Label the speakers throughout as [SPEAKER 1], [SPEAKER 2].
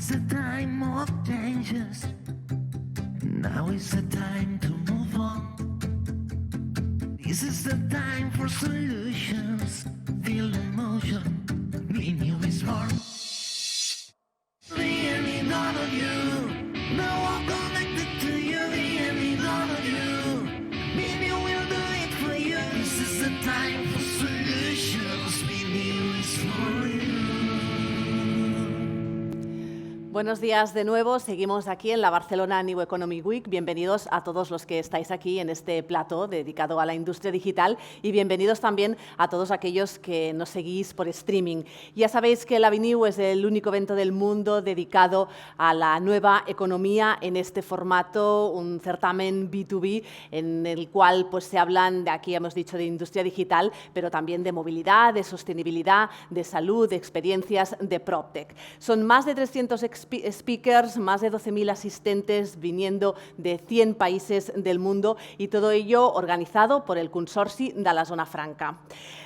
[SPEAKER 1] it's a time of changes. Now is the time to move on. This is the time for solutions. Feel the motion. Be new is born. The need all of you. Now I'm connected to you. The need all of you. Be new will do it for you. This is the time for solutions. Be new is for you.
[SPEAKER 2] Buenos días de nuevo, seguimos aquí en la Barcelona New Economy Week. Bienvenidos a todos los que estáis aquí en este plató dedicado a la industria digital y bienvenidos también a todos aquellos que nos seguís por streaming. Ya sabéis que la BNew es el único evento del mundo dedicado a la nueva economía en este formato, un certamen B2B en el cual pues, se hablan, de aquí hemos dicho, de industria digital, pero también de movilidad, de sostenibilidad, de salud, de experiencias, de PropTech. Son más de 300 speakers, más de 12.000 asistentes viniendo de 100 países del mundo y todo ello organizado por el Consorci de la Zona Franca.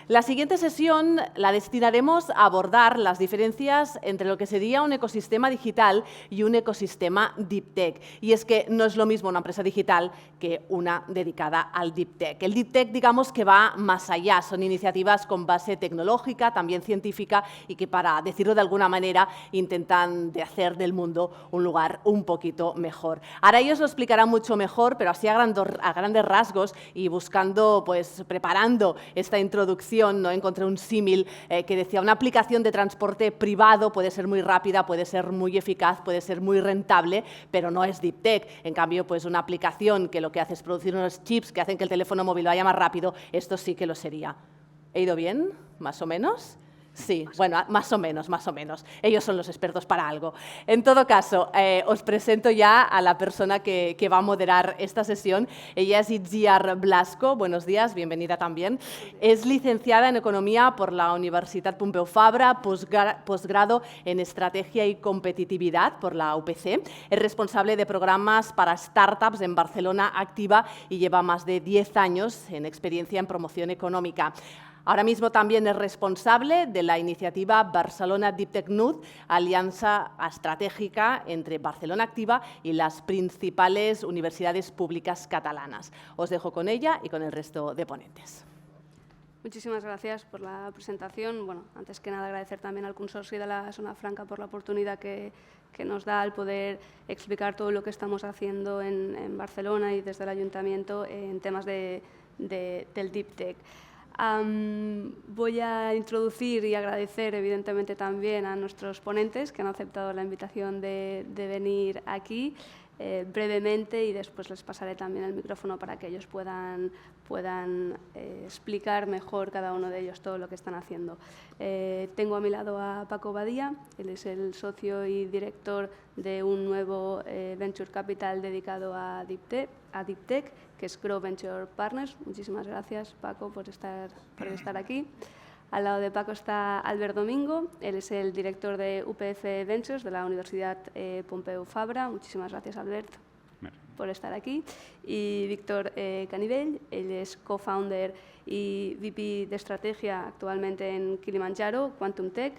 [SPEAKER 2] La siguiente sesión la destinaremos a abordar las diferencias entre lo que sería un ecosistema digital y un ecosistema Deep Tech. Y es que no es lo mismo una empresa digital que una dedicada al Deep Tech. El Deep Tech, digamos que va más allá, son iniciativas con base tecnológica, también científica y que, para decirlo de alguna manera, intentan de hacer del mundo un lugar un poquito mejor. Ahora ellos lo explicarán mucho mejor, pero así a grandes rasgos y buscando, pues preparando esta introducción, ¿no? Encontré un símil que decía una aplicación de transporte privado puede ser muy rápida, puede ser muy eficaz, puede ser muy rentable, pero no es Deep Tech. En cambio, pues una aplicación que lo que hace es producir unos chips que hacen que el teléfono móvil vaya más rápido, esto sí que lo sería. ¿He ido bien? ¿Más o menos? Sí, bueno, más o menos. Ellos son los expertos para algo. En todo caso, os presento ya a la persona que va a moderar esta sesión. Ella es Itziar Blasco. Buenos días, bienvenida también. Es licenciada en Economía por la Universitat Pompeu Fabra, posgrado en Estrategia y Competitividad por la UPC. Es responsable de programas para startups en Barcelona Activa y lleva más de 10 años en experiencia en promoción económica. Ahora mismo también es responsable de la iniciativa Barcelona Deep Tech Node, alianza estratégica entre Barcelona Activa y las principales universidades públicas catalanas. Os dejo con ella y con el resto de ponentes.
[SPEAKER 3] Muchísimas gracias por la presentación. Bueno, antes que nada agradecer también al Consorci de la Zona Franca por la oportunidad que nos da al poder explicar todo lo que estamos haciendo en Barcelona y desde el Ayuntamiento en temas del Deep Tech. Voy a introducir y agradecer evidentemente también a nuestros ponentes que han aceptado la invitación de venir aquí brevemente y después les pasaré también el micrófono para que ellos puedan explicar mejor cada uno de ellos todo lo que están haciendo. Tengo a mi lado a Paco Badía, él es el socio y director de un nuevo Venture Capital dedicado a Deep Tech, que es Grow Venture Partners. Muchísimas gracias, Paco, por estar aquí. Al lado de Paco está Albert Domingo, él es el director de UPF Ventures de la Universidad Pompeu Fabra. Muchísimas gracias, Albert, por estar aquí. Y Víctor Canivell, él es co-founder y VP de Estrategia actualmente en Kilimanjaro, Quantum Tech,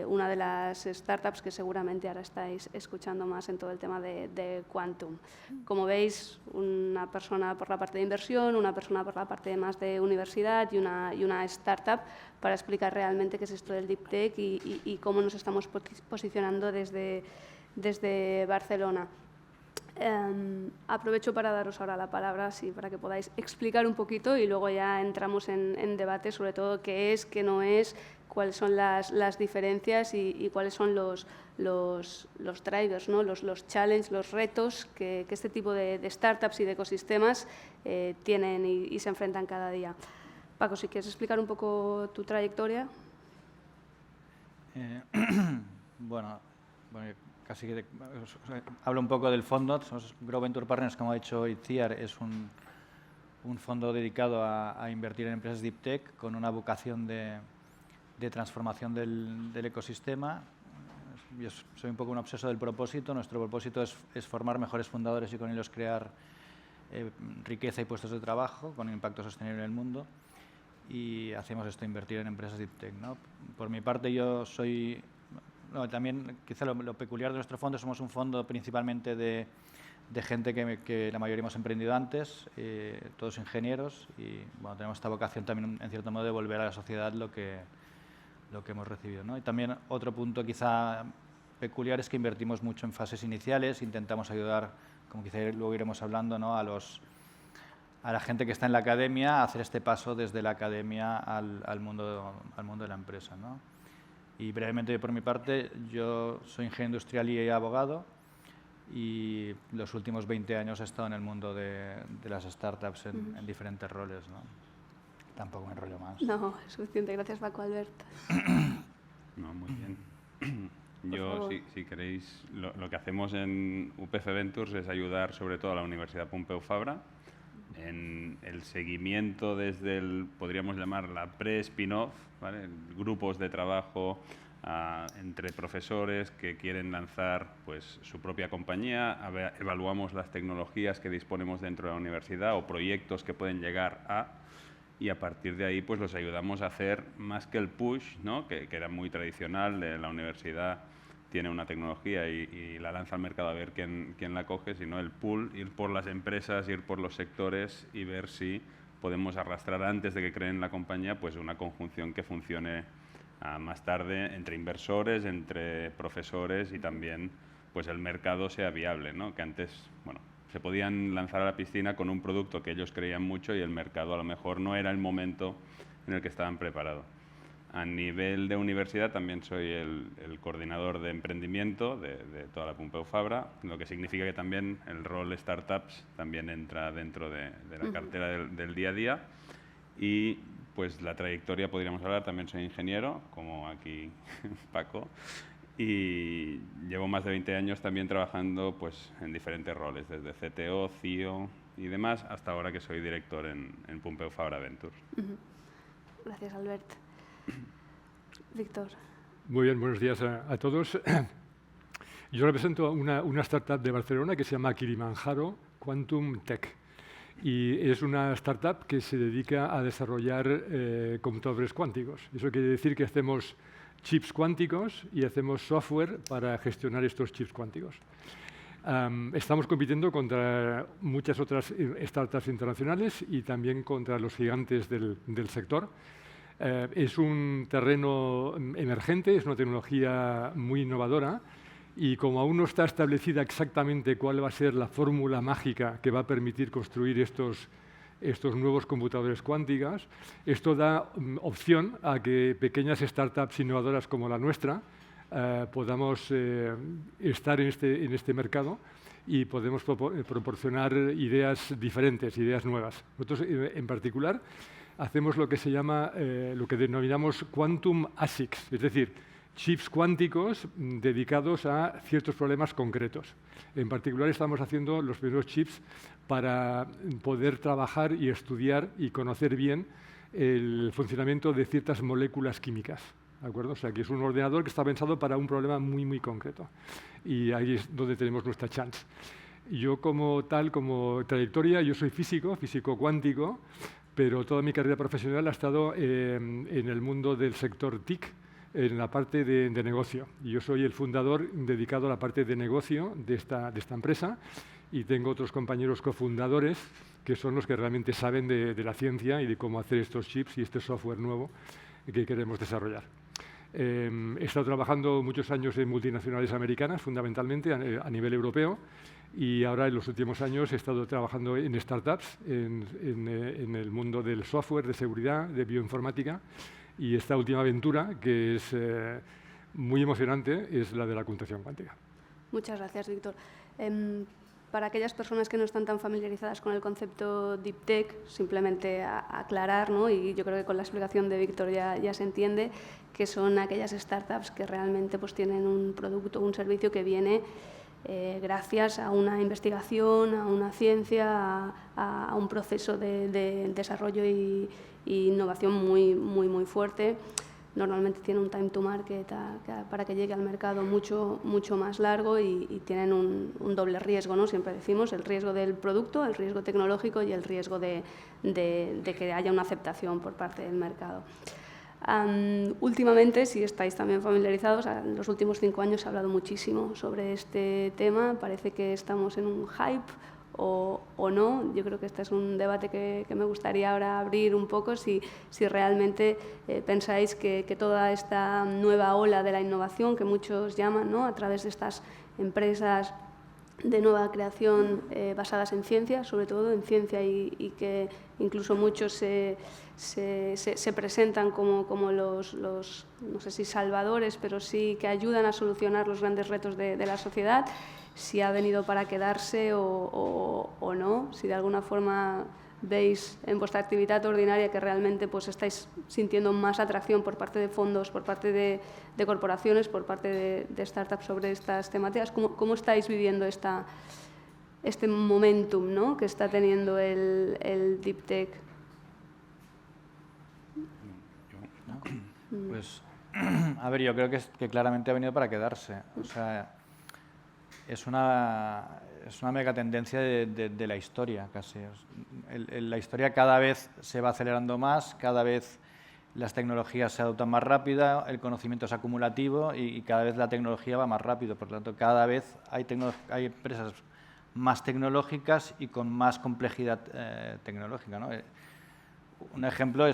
[SPEAKER 3] una de las startups que seguramente ahora estáis escuchando más en todo el tema de Quantum. Como veis, una persona por la parte de inversión, una persona por la parte más de universidad y una startup para explicar realmente qué es esto del Deep Tech y cómo nos estamos posicionando desde Barcelona. Aprovecho para daros ahora la palabra para que podáis explicar un poquito y luego ya entramos en debate sobre todo qué es, qué no es, cuáles son las diferencias y cuáles son los drivers, ¿no? los challenges, los retos que este tipo de startups y de ecosistemas tienen y se enfrentan cada día. Paco, si quieres explicar un poco tu trayectoria.
[SPEAKER 4] Bueno, casi que hablo un poco del fondo. Grow Venture Partners, como ha dicho Itziar, es un fondo dedicado a invertir en empresas Deep Tech con una vocación de transformación del ecosistema. Yo soy un poco un obseso del propósito. Nuestro propósito es formar mejores fundadores y con ellos crear riqueza y puestos de trabajo con impacto sostenible en el mundo. Y hacemos esto, invertir en empresas Deep Tech, ¿no? Por mi parte, yo soy no, también quizá lo peculiar de nuestro fondo, somos un fondo principalmente de gente que la mayoría hemos emprendido antes, todos ingenieros, y bueno, tenemos esta vocación también, en cierto modo, de devolver a la sociedad lo que hemos recibido, ¿no? Y también otro punto quizá peculiar es que invertimos mucho en fases iniciales, intentamos ayudar, como quizá luego iremos hablando, ¿no?, a la gente que está en la academia a hacer este paso desde la academia al mundo de la empresa, ¿no? Y brevemente, por mi parte, yo soy ingeniero industrial y abogado, y los últimos 20 años he estado en el mundo de las startups en diferentes roles, ¿no? Tampoco me enrollo más.
[SPEAKER 3] No, es suficiente. Gracias, Paco. Albert.
[SPEAKER 5] No, muy bien. Yo, si queréis, lo que hacemos en UPF Ventures es ayudar sobre todo a la Universidad Pompeu Fabra en el seguimiento desde podríamos llamar la pre-spin-off, ¿vale? Grupos de trabajo entre profesores que quieren lanzar pues, su propia compañía, evaluamos las tecnologías que disponemos dentro de la universidad o proyectos que pueden llegar y a partir de ahí pues los ayudamos a hacer más que el push, ¿no? que era muy tradicional de la universidad, tiene una tecnología y la lanza al mercado a ver quién la coge, sino el pull, ir por las empresas, ir por los sectores y ver si podemos arrastrar antes de que creen la compañía pues una conjunción que funcione más tarde entre inversores, entre profesores y también pues el mercado sea viable, ¿no? Que antes, bueno, se podían lanzar a la piscina con un producto que ellos creían mucho y el mercado a lo mejor no era el momento en el que estaban preparados. A nivel de universidad también soy el coordinador de emprendimiento de toda la Pompeu Fabra, lo que significa que también el rol startups también entra dentro de la cartera del día a día. Y pues la trayectoria podríamos hablar, también soy ingeniero, como aquí Paco, y llevo más de 20 años también trabajando pues, en diferentes roles, desde CTO, CIO y demás, hasta ahora que soy director en Pompeu Fabra Ventures.
[SPEAKER 3] Gracias, Albert. Víctor.
[SPEAKER 6] Muy bien, buenos días a todos. Yo represento una startup de Barcelona que se llama Kilimanjaro Quantum Tech. Y es una startup que se dedica a desarrollar computadores cuánticos. Eso quiere decir que hacemos chips cuánticos y hacemos software para gestionar estos chips cuánticos. Estamos compitiendo contra muchas otras startups internacionales y también contra los gigantes del sector. Es un terreno emergente, es una tecnología muy innovadora y como aún no está establecida exactamente cuál va a ser la fórmula mágica que va a permitir construir estos nuevos computadores cuánticos, esto da opción a que pequeñas startups innovadoras como la nuestra podamos estar en este mercado y podemos proporcionar ideas diferentes, ideas nuevas. Nosotros, en particular, hacemos lo que se llama, lo que denominamos Quantum ASICs, es decir, chips cuánticos dedicados a ciertos problemas concretos. En particular, estamos haciendo los primeros chips para poder trabajar y estudiar y conocer bien el funcionamiento de ciertas moléculas químicas. ¿De acuerdo? O sea, que es un ordenador que está pensado para un problema muy, muy concreto. Y ahí es donde tenemos nuestra chance. Yo, como trayectoria, yo soy físico cuántico, pero toda mi carrera profesional ha estado en el mundo del sector TIC, en la parte de negocio. Yo soy el fundador dedicado a la parte de negocio de esta empresa y tengo otros compañeros cofundadores que son los que realmente saben de la ciencia y de cómo hacer estos chips y este software nuevo que queremos desarrollar. He estado trabajando muchos años en multinacionales americanas, fundamentalmente a nivel europeo, y ahora en los últimos años he estado trabajando en startups, en el mundo del software, de seguridad, de bioinformática, y esta última aventura, que es muy emocionante, es la de la computación cuántica.
[SPEAKER 3] Muchas gracias, Víctor. Para aquellas personas que no están tan familiarizadas con el concepto Deep Tech, simplemente aclarar, ¿no? Y yo creo que con la explicación de Víctor ya se entiende, que son aquellas startups que realmente pues, tienen un producto, un servicio que viene gracias a una investigación, a una ciencia, a un proceso de desarrollo y innovación muy fuerte. Normalmente tiene un time to market para que llegue al mercado mucho más largo y tienen un doble riesgo, ¿no? Siempre decimos el riesgo del producto, el riesgo tecnológico y el riesgo de que haya una aceptación por parte del mercado. Últimamente, si estáis también familiarizados, en los últimos 5 años se ha hablado muchísimo sobre este tema. Parece que estamos en un hype o no. Yo creo que este es un debate que me gustaría ahora abrir un poco, si realmente pensáis que toda esta nueva ola de la innovación, que muchos llaman, ¿no?, a través de estas empresas de nueva creación basadas en ciencia, sobre todo en ciencia, y que incluso muchos se presentan como los, no sé si salvadores, pero sí que ayudan a solucionar los grandes retos de la sociedad, si ha venido para quedarse o no, si de alguna forma veis en vuestra actividad ordinaria que realmente pues estáis sintiendo más atracción por parte de fondos, por parte de corporaciones, por parte de startups sobre estas temáticas. ¿Cómo estáis viviendo este momentum, ¿no?, que está teniendo el Deep Tech?
[SPEAKER 4] Pues, a ver, yo creo que claramente ha venido para quedarse. O sea, es una mega tendencia de la historia, casi. La historia cada vez se va acelerando más, cada vez las tecnologías se adoptan más rápido, el conocimiento es acumulativo y cada vez la tecnología va más rápido. Por lo tanto, cada vez hay empresas más tecnológicas y con más complejidad tecnológica, ¿no? Un ejemplo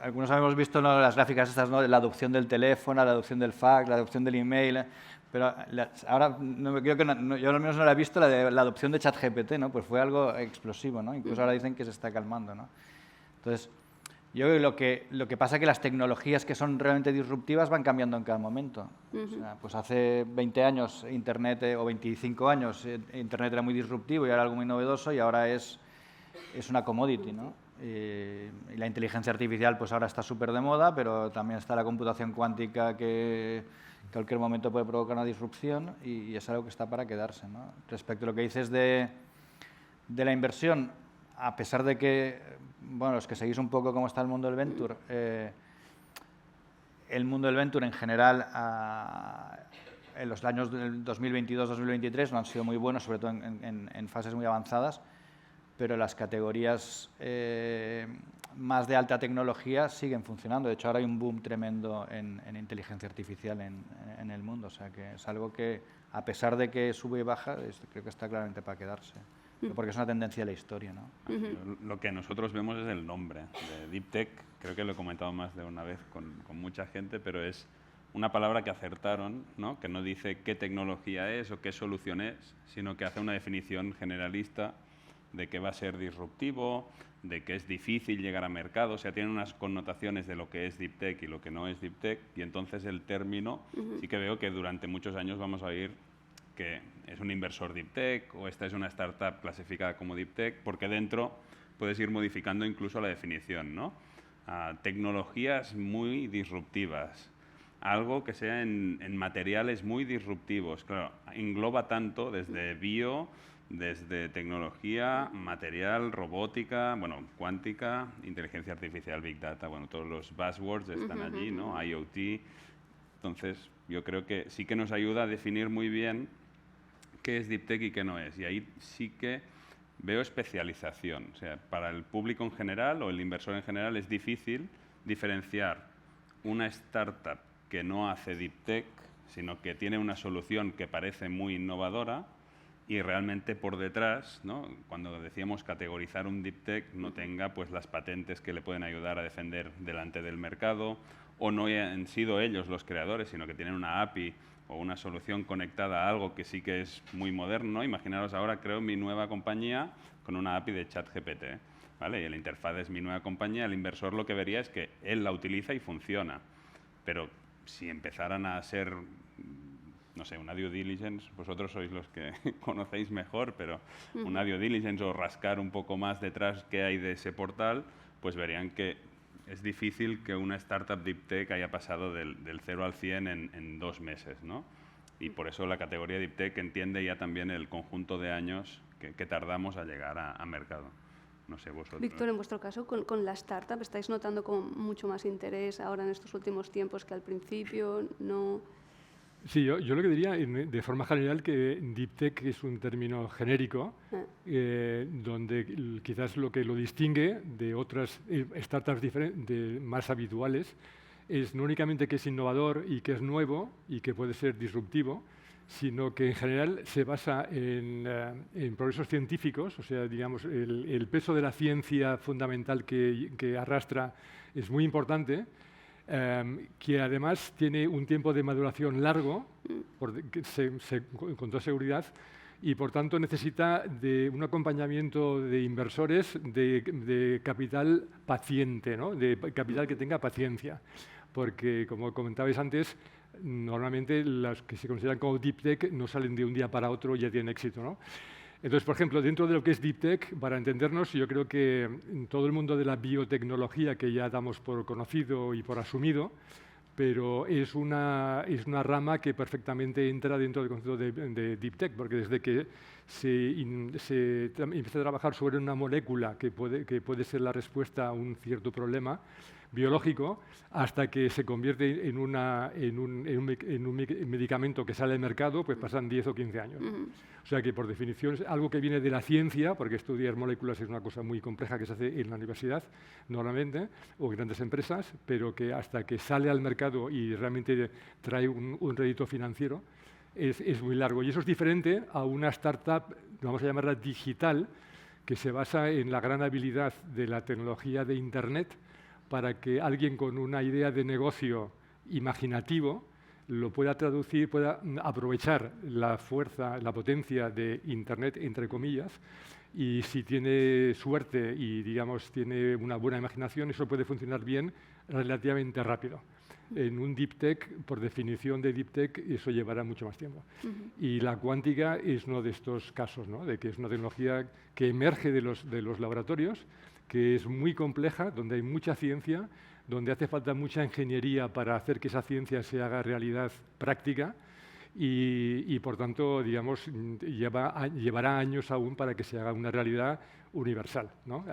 [SPEAKER 4] algunos hemos visto, ¿no?, las gráficas estas, ¿no?, de la adopción del teléfono, la adopción del fax, la adopción del email, pero ahora yo al menos no la he visto, la adopción de ChatGPT, ¿no? Pues fue algo explosivo, ¿no? Incluso ahora dicen que se está calmando, ¿no? Entonces, yo creo que lo que pasa es que las tecnologías que son realmente disruptivas van cambiando en cada momento. O sea, pues hace 20 años Internet, o 25 años, Internet era muy disruptivo y era algo muy novedoso, y ahora es una commodity, ¿no? Y la inteligencia artificial pues ahora está súper de moda, pero también está la computación cuántica que en cualquier momento puede provocar una disrupción, y es algo que está para quedarse, ¿no? Respecto a lo que dices de la inversión, a pesar de que, bueno, los que seguís un poco cómo está el mundo del venture, el mundo del venture en general en los años del 2022-2023 no han sido muy buenos, sobre todo en fases muy avanzadas, pero las categorías más de alta tecnología siguen funcionando. De hecho, ahora hay un boom tremendo en inteligencia artificial en el mundo. O sea, que es algo que, a pesar de que sube y baja, creo que está claramente para quedarse. Porque es una tendencia de la historia, ¿no?
[SPEAKER 5] Lo que nosotros vemos es el nombre de Deep Tech. Creo que lo he comentado más de una vez con mucha gente, pero es una palabra que acertaron, ¿no?, que no dice qué tecnología es o qué solución es, sino que hace una definición generalista de que va a ser disruptivo, de que es difícil llegar a mercado. O sea, tiene unas connotaciones de lo que es Deep Tech y lo que no es Deep Tech, y entonces el término sí que veo que durante muchos años vamos a oír que es un inversor Deep Tech o esta es una startup clasificada como Deep Tech, porque dentro puedes ir modificando incluso la definición, ¿no? Tecnologías muy disruptivas, algo que sea en materiales muy disruptivos. Claro, engloba tanto desde bio, desde tecnología, material, robótica, bueno, cuántica, inteligencia artificial, Big Data, bueno, todos los buzzwords están allí, ¿no? IoT. Entonces, yo creo que sí que nos ayuda a definir muy bien qué es Deep Tech y qué no es. Y ahí sí que veo especialización. O sea, para el público en general o el inversor en general es difícil diferenciar una startup que no hace Deep Tech, sino que tiene una solución que parece muy innovadora, y realmente por detrás, ¿no?, cuando decíamos categorizar un Deep Tech, no tenga pues las patentes que le pueden ayudar a defender delante del mercado, o no han sido ellos los creadores, sino que tienen una API o una solución conectada a algo que sí que es muy moderno. Imaginaros ahora, creo, mi nueva compañía con una API de ChatGPT, ¿vale? Y la interfaz es mi nueva compañía. El inversor lo que vería es que él la utiliza y funciona. Pero si empezaran a ser, no sé, una due diligence, vosotros sois los que conocéis mejor, pero una due diligence o rascar un poco más detrás qué hay de ese portal, pues verían que es difícil que una startup Deep Tech haya pasado del 0 al 100 en 2 meses, ¿no? Y por eso la categoría Deep Tech entiende ya también el conjunto de años que tardamos a llegar a mercado. No sé, vosotros.
[SPEAKER 3] Víctor, en vuestro caso, con la startup, ¿estáis notando como mucho más interés ahora en estos últimos tiempos que al principio? No.
[SPEAKER 6] Sí, yo lo que diría de forma general que Deep Tech es un término genérico donde quizás lo que lo distingue de otras startups más habituales es no únicamente que es innovador y que es nuevo y que puede ser disruptivo, sino que en general se basa en progresos científicos, o sea, digamos, el peso de la ciencia fundamental que arrastra es muy importante, que además tiene un tiempo de maduración largo, con toda seguridad, y por tanto necesita de un acompañamiento de inversores de capital paciente, ¿no? De capital que tenga paciencia, porque como comentabais antes, normalmente las que se consideran como Deep Tech no salen de un día para otro y ya tienen éxito, ¿no? Entonces, por ejemplo, dentro de lo que es Deep Tech, para entendernos, yo creo que en todo el mundo de la biotecnología, que ya damos por conocido y por asumido, pero es una rama que perfectamente entra dentro del concepto de Deep Tech, porque desde que se empieza a trabajar sobre una molécula que puede ser la respuesta a un cierto problema biológico, hasta que se convierte en un medicamento que sale al mercado, pues pasan 10 o 15 años. O sea que, por definición, es algo que viene de la ciencia, porque estudiar moléculas es una cosa muy compleja que se hace en la universidad, normalmente, o en grandes empresas, pero que hasta que sale al mercado y realmente trae un rédito financiero, es muy largo. Y eso es diferente a una startup, vamos a llamarla digital, que se basa en la gran habilidad de la tecnología de Internet para que alguien con una idea de negocio imaginativo lo pueda traducir, pueda aprovechar la fuerza, la potencia de Internet, entre comillas, y si tiene suerte y, digamos, tiene una buena imaginación, eso puede funcionar bien relativamente rápido. En un Deep Tech, por definición de Deep Tech, eso llevará mucho más tiempo. Y la cuántica es uno de estos casos, ¿no? De que es una tecnología que emerge de los laboratorios, que es muy compleja, donde hay mucha ciencia, donde hace falta mucha ingeniería para hacer que esa ciencia se haga realidad práctica y por tanto, digamos, llevará años aún para que se haga una realidad universal, ¿no?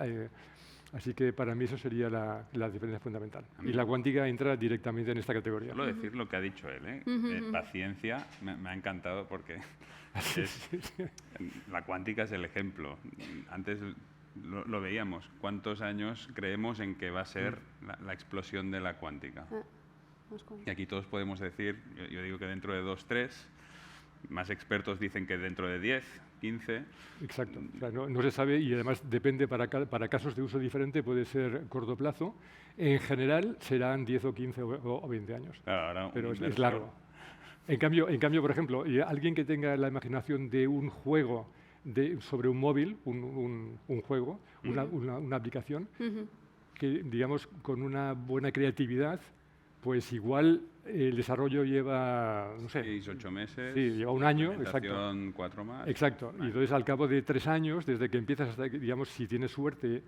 [SPEAKER 6] Así que para mí eso sería la diferencia fundamental. Y la cuántica entra directamente en esta categoría.
[SPEAKER 5] Solo decir lo que ha dicho él, paciencia, me ha encantado porque la cuántica es el ejemplo. Antes lo veíamos. ¿Cuántos años creemos en que va a ser la explosión de la cuántica? Y aquí todos podemos decir, yo digo que dentro de 2, 3, más expertos dicen que dentro de 10, 15.
[SPEAKER 6] Exacto. O sea, no se sabe y además depende para casos de uso diferente, puede ser corto plazo. En general serán 10 o 15 o 20 años.
[SPEAKER 5] Claro,
[SPEAKER 6] pero es largo. En cambio, por ejemplo, alguien que tenga la imaginación de un juego sobre un móvil, un juego, una aplicación, que, digamos, con una buena creatividad, pues igual el desarrollo lleva, no sé...
[SPEAKER 5] 6, 8 meses.
[SPEAKER 6] Sí, lleva un año, exacto.
[SPEAKER 5] 4 más.
[SPEAKER 6] Exacto. Y entonces, al cabo de 3 años, desde que empiezas hasta que, digamos, si tienes suerte,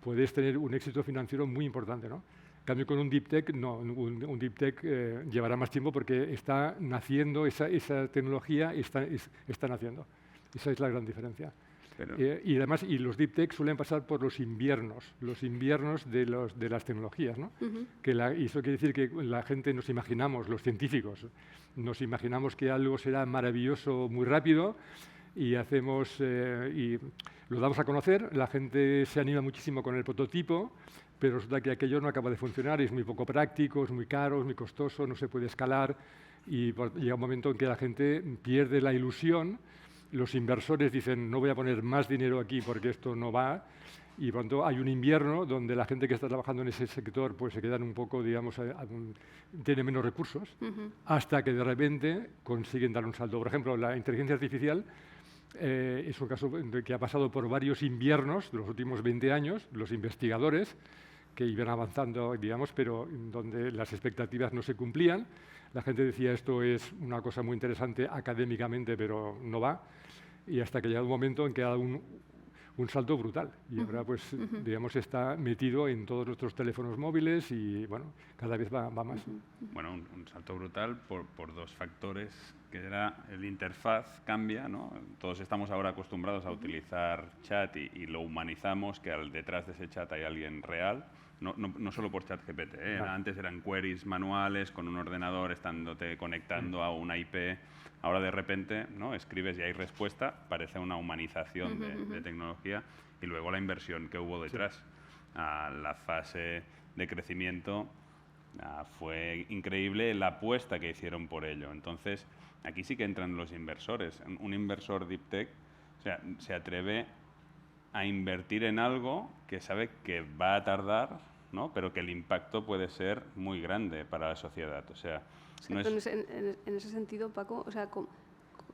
[SPEAKER 6] puedes tener un éxito financiero muy importante, ¿no? En cambio, con un Deep Tech, no. Un Deep Tech llevará más tiempo porque está naciendo, esa tecnología está naciendo. Esa es la gran diferencia. Y además, los Deep Tech suelen pasar por los inviernos de las tecnologías, ¿no? Y eso quiere decir que la gente nos imaginamos, los científicos, nos imaginamos que algo será maravilloso muy rápido y y lo damos a conocer, la gente se anima muchísimo con el prototipo, pero resulta que aquello no acaba de funcionar, es muy poco práctico, es muy caro, es muy costoso, no se puede escalar y llega un momento en que la gente pierde la ilusión. Los inversores dicen, no voy a poner más dinero aquí porque esto no va. Y pronto hay un invierno donde la gente que está trabajando en ese sector pues se quedan un poco, digamos, tiene menos recursos, hasta que de repente consiguen dar un salto. Por ejemplo, la inteligencia artificial es un caso que ha pasado por varios inviernos de los últimos 20 años. Los investigadores que iban avanzando, digamos, pero donde las expectativas no se cumplían. La gente decía, esto es una cosa muy interesante académicamente, pero no va. Y hasta que llega un momento en que ha dado un salto brutal. Y ahora, pues, digamos, está metido en todos nuestros teléfonos móviles y, bueno, cada vez va más.
[SPEAKER 5] Bueno, un salto brutal por 2 factores, que era el interfaz cambia, ¿no? Todos estamos ahora acostumbrados a utilizar chat y lo humanizamos, que detrás de ese chat hay alguien real, no solo por ChatGPT,
[SPEAKER 6] Vale.
[SPEAKER 5] Antes eran queries manuales con un ordenador estándote conectando a una IP. Ahora de repente, ¿no? Escribes y hay respuesta, parece una humanización de tecnología, y luego la inversión que hubo detrás. La fase de crecimiento fue increíble, la apuesta que hicieron por ello. Entonces, aquí sí que entran los inversores. Un inversor Deep Tech, o sea, se atreve a invertir en algo que sabe que va a tardar, ¿no? Pero que el impacto puede ser muy grande para la sociedad. O sea, no es...
[SPEAKER 3] En ese sentido, Paco, o sea,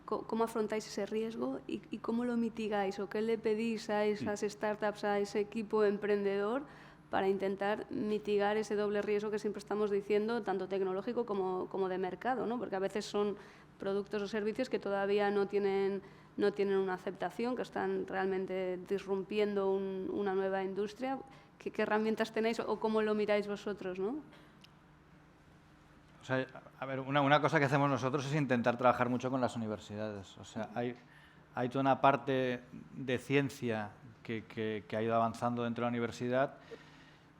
[SPEAKER 3] ¿cómo afrontáis ese riesgo y cómo lo mitigáis? ¿O qué le pedís a esas startups, a ese equipo emprendedor para intentar mitigar ese doble riesgo que siempre estamos diciendo, tanto tecnológico como de mercado, ¿no? Porque a veces son productos o servicios que todavía no tienen una aceptación, que están realmente disrumpiendo una nueva industria. ¿Qué herramientas tenéis o cómo lo miráis vosotros, no?
[SPEAKER 4] O sea, a ver, una cosa que hacemos nosotros es intentar trabajar mucho con las universidades. O sea, hay toda una parte de ciencia que ha ido avanzando dentro de la universidad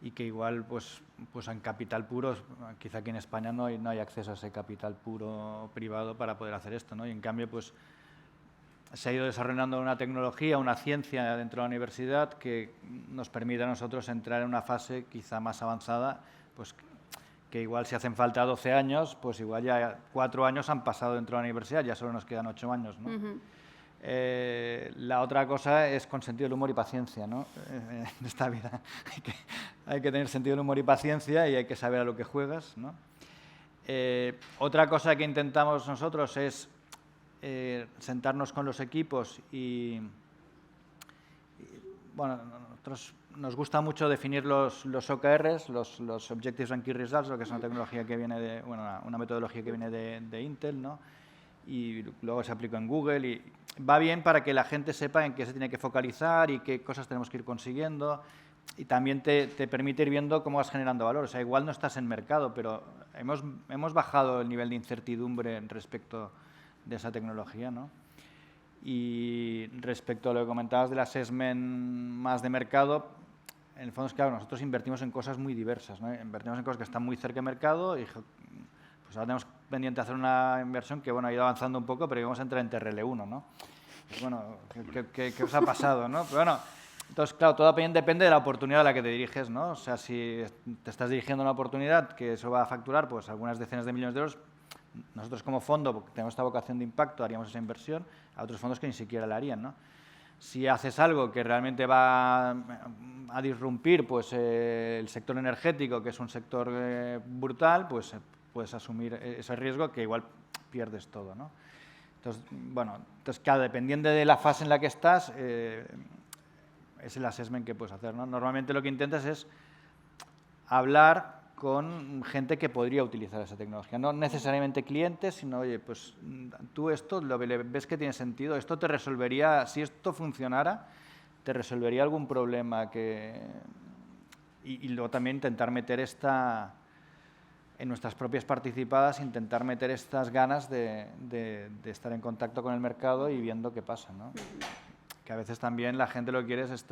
[SPEAKER 4] y que igual, pues en capital puro, quizá aquí en España no hay acceso a ese capital puro privado para poder hacer esto, ¿no? Y en cambio, pues se ha ido desarrollando una tecnología, una ciencia dentro de la universidad que nos permite a nosotros entrar en una fase quizá más avanzada, pues que igual si hacen falta 12 años, pues igual ya 4 años han pasado dentro de la universidad, ya solo nos quedan 8 años, ¿no? La otra cosa es con sentido del humor y paciencia, ¿no? En esta vida hay que tener sentido del humor y paciencia y hay que saber a lo que juegas, ¿no? Otra cosa que intentamos nosotros es sentarnos con los equipos y bueno, nosotros nos gusta mucho definir los OKRs, los Objectives and Key Results, lo que es una tecnología que viene de, bueno, una metodología que viene de Intel, ¿no? Y luego se aplica en Google y va bien para que la gente sepa en qué se tiene que focalizar y qué cosas tenemos que ir consiguiendo, y también te permite ir viendo cómo vas generando valor. O sea, igual no estás en mercado, pero hemos bajado el nivel de incertidumbre respecto de esa tecnología, ¿no? Y respecto a lo que comentabas del assessment más de mercado, en el fondo es claro, nosotros invertimos en cosas muy diversas, ¿no? Invertimos en cosas que están muy cerca de mercado y pues ahora tenemos pendiente hacer una inversión que bueno, ha ido avanzando un poco, pero íbamos a entrar en TRL1, ¿no? Y bueno, ¿qué os ha pasado, no? Pero bueno, entonces claro, todo depende de la oportunidad a la que te diriges, ¿no? O sea, si te estás dirigiendo a una oportunidad que eso va a facturar pues algunas decenas de millones de euros, nosotros como fondo, porque tenemos esta vocación de impacto, haríamos esa inversión, a otros fondos que ni siquiera la harían, ¿no? Si haces algo que realmente va a disrumpir pues, el sector energético, que es un sector brutal, pues puedes asumir ese riesgo que igual pierdes todo, ¿no? Entonces, bueno, claro, dependiendo de la fase en la que estás, es el assessment que puedes hacer, ¿no? Normalmente lo que intentas es hablar con gente que podría utilizar esa tecnología. No necesariamente clientes, sino, oye, pues tú esto lo ves que tiene sentido, esto te resolvería, si esto funcionara, te resolvería algún problema que... Y luego también intentar meter en nuestras propias participadas, intentar meter estas ganas de estar en contacto con el mercado y viendo qué pasa, ¿no? Que a veces también la gente lo que quiere es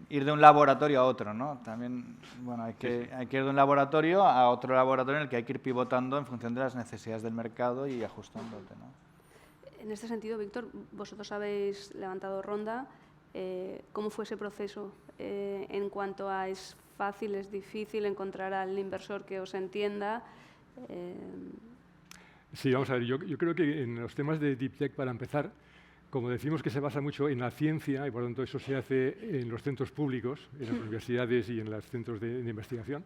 [SPEAKER 4] ir de un laboratorio a otro, ¿no? También, bueno, hay que ir de un laboratorio a otro laboratorio en el que hay que ir pivotando en función de las necesidades del mercado y ajustándote, ¿no?
[SPEAKER 3] En este sentido, Víctor, vosotros habéis levantado ronda. ¿Cómo fue ese proceso en cuanto a es fácil, es difícil encontrar al inversor que os entienda?
[SPEAKER 6] Sí, vamos a ver, yo creo que en los temas de Deep Tech, para empezar, como decimos que se basa mucho en la ciencia y por lo tanto eso se hace en los centros públicos, en las universidades y en los centros de investigación,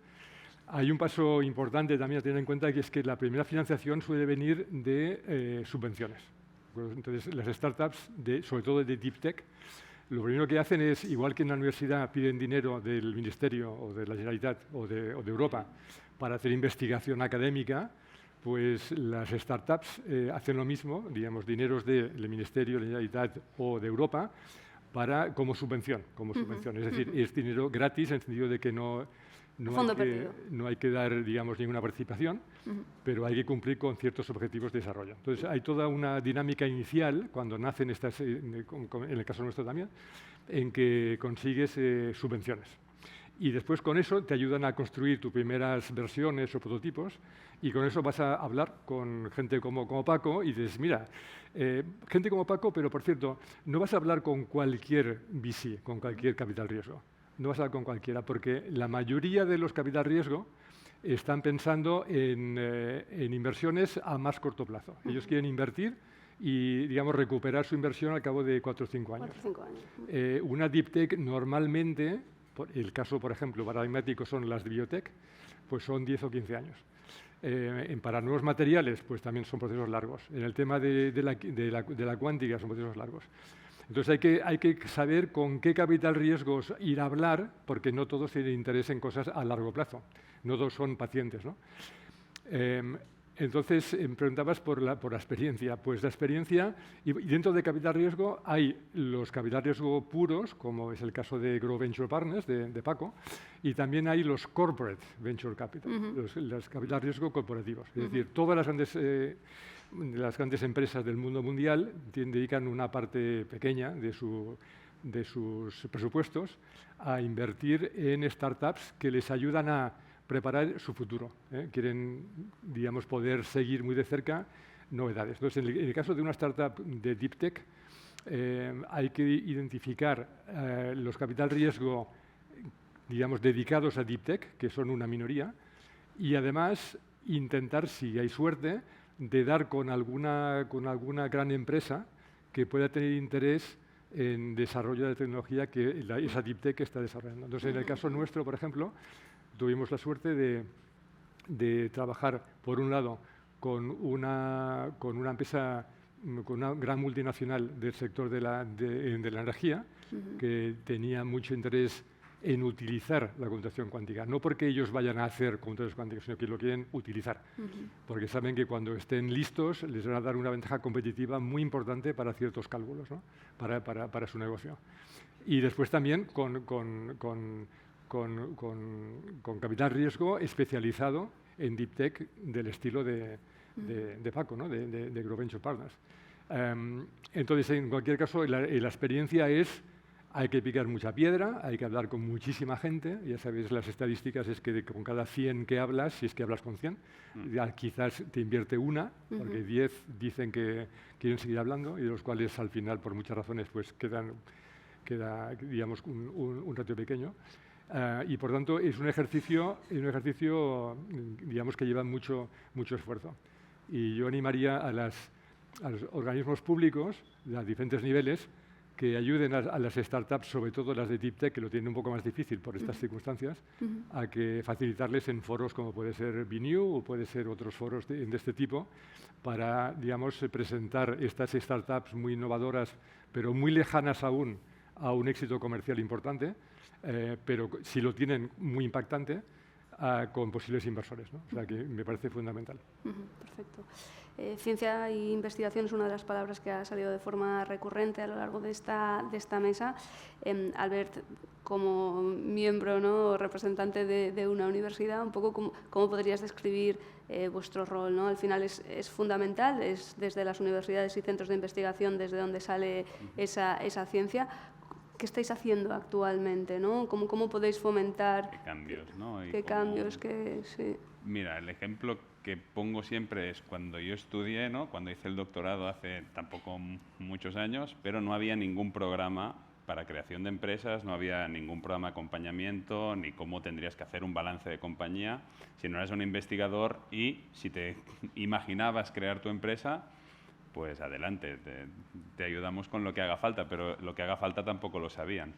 [SPEAKER 6] hay un paso importante también a tener en cuenta, que es que la primera financiación suele venir de subvenciones. Entonces, las startups, sobre todo de Deep Tech, lo primero que hacen es, igual que en la universidad piden dinero del Ministerio o de la Generalitat o de Europa para hacer investigación académica, pues las startups hacen lo mismo, digamos, dineros del Ministerio, de la Generalitat o de Europa como subvención. Es decir, es dinero gratis en el sentido de que no hay que dar, digamos, ninguna participación, pero hay que cumplir con ciertos objetivos de desarrollo. Entonces, hay toda una dinámica inicial, cuando nacen estas, en el caso nuestro también, en que consigues subvenciones. Y después con eso te ayudan a construir tus primeras versiones o prototipos y con eso vas a hablar con gente como Paco y dices, mira, gente como Paco, pero por cierto, no vas a hablar con cualquier VC, con cualquier capital riesgo. No vas a hablar con cualquiera, porque la mayoría de los capital riesgo están pensando en inversiones a más corto plazo. Ellos quieren invertir y, digamos, recuperar su inversión al cabo de 4 o 5 años.
[SPEAKER 3] 4 o 5 años.
[SPEAKER 6] Una deep tech normalmente, el caso, por ejemplo, paradigmático son las de biotech, pues son 10 o 15 años. Para nuevos materiales, pues también son procesos largos. En el tema de la cuántica son procesos largos. Entonces hay que saber con qué capital riesgos ir a hablar, porque no todos tienen interés en cosas a largo plazo. No todos son pacientes, ¿no? Entonces, preguntabas por la experiencia. Pues la experiencia, y dentro de capital riesgo hay los capital riesgo puros, como es el caso de Grow Venture Partners, de Paco, y también hay los corporate venture capital, los capital riesgo corporativos. Es decir, todas las grandes empresas del mundo mundial dedican una parte pequeña de sus presupuestos a invertir en startups que les ayudan a preparar su futuro. Quieren, digamos, poder seguir muy de cerca novedades. Entonces, en el caso de una startup de Deep Tech, hay que identificar los capital riesgo, digamos, dedicados a Deep Tech, que son una minoría, y además intentar, si hay suerte, de dar con alguna gran empresa que pueda tener interés en desarrollo de tecnología que esa Deep Tech está desarrollando. Entonces, en el caso nuestro, por ejemplo, tuvimos la suerte de trabajar, por un lado, con una empresa, con una gran multinacional del sector de la energía, que tenía mucho interés en utilizar la computación cuántica. No porque ellos vayan a hacer computación cuántica, sino que lo quieren utilizar. Porque saben que cuando estén listos les van a dar una ventaja competitiva muy importante para ciertos cálculos, ¿no? para su negocio. Y después también con capital riesgo especializado en Deep Tech del estilo de Paco, ¿no? de Grow Venture Partners. Entonces, en cualquier caso, la experiencia es, hay que picar mucha piedra, hay que hablar con muchísima gente. Ya sabéis, las estadísticas es que con cada 100 que hablas, si es que hablas con 100, ya quizás te invierte una, porque 10 dicen que quieren seguir hablando y de los cuales al final, por muchas razones, pues queda digamos, un ratio pequeño. Y por tanto es un ejercicio digamos, que lleva mucho esfuerzo. Y yo animaría a los organismos públicos de diferentes niveles que ayuden a las startups, sobre todo las de Deep Tech, que lo tienen un poco más difícil por estas circunstancias, a que facilitarles en foros como puede ser BNew o puede ser otros foros de este tipo, para, digamos, presentar estas startups muy innovadoras, pero muy lejanas aún a un éxito comercial importante, pero si lo tienen muy impactante, con posibles inversores, ¿no? O sea que me parece fundamental.
[SPEAKER 3] Perfecto. Ciencia e investigación es una de las palabras que ha salido de forma recurrente a lo largo de esta mesa. Albert, como miembro, ¿no?, representante de una universidad, un poco cómo podrías describir vuestro rol, ¿no? Al final es fundamental, es desde las universidades y centros de investigación desde donde sale esa ciencia. ¿Qué estáis haciendo actualmente, ¿no? ¿Cómo podéis fomentar?
[SPEAKER 5] ¿Qué cambios, no?
[SPEAKER 3] ¿Qué cambios? Sí.
[SPEAKER 5] Mira, el ejemplo que pongo siempre es cuando yo estudié, ¿no? Cuando hice el doctorado hace tampoco muchos años, pero no había ningún programa para creación de empresas, no había ningún programa de acompañamiento, ni cómo tendrías que hacer un balance de compañía. Si no eras un investigador y si te imaginabas crear tu empresa, pues adelante, te ayudamos con lo que haga falta, pero lo que haga falta tampoco lo sabían.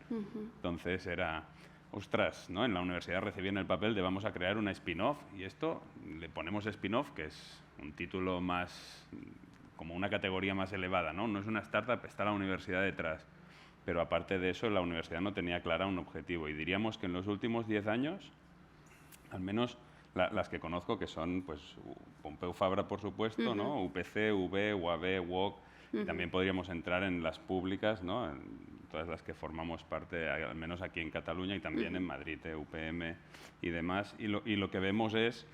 [SPEAKER 5] Entonces era, ostras, ¿no? En la universidad recibían el papel de vamos a crear una spin-off y esto le ponemos spin-off, que es un título más, como una categoría más elevada, ¿no? No es una startup, está la universidad detrás. Pero aparte de eso, la universidad no tenía clara un objetivo y diríamos que en los últimos 10 años, al menos las que conozco, que son pues Pompeu Fabra, por supuesto, ¿no? UPC, UB, UAB, UOC, y también podríamos entrar en las públicas, ¿no? En todas las que formamos parte, al menos aquí en Cataluña y también en Madrid, UPM y demás. Y lo que vemos es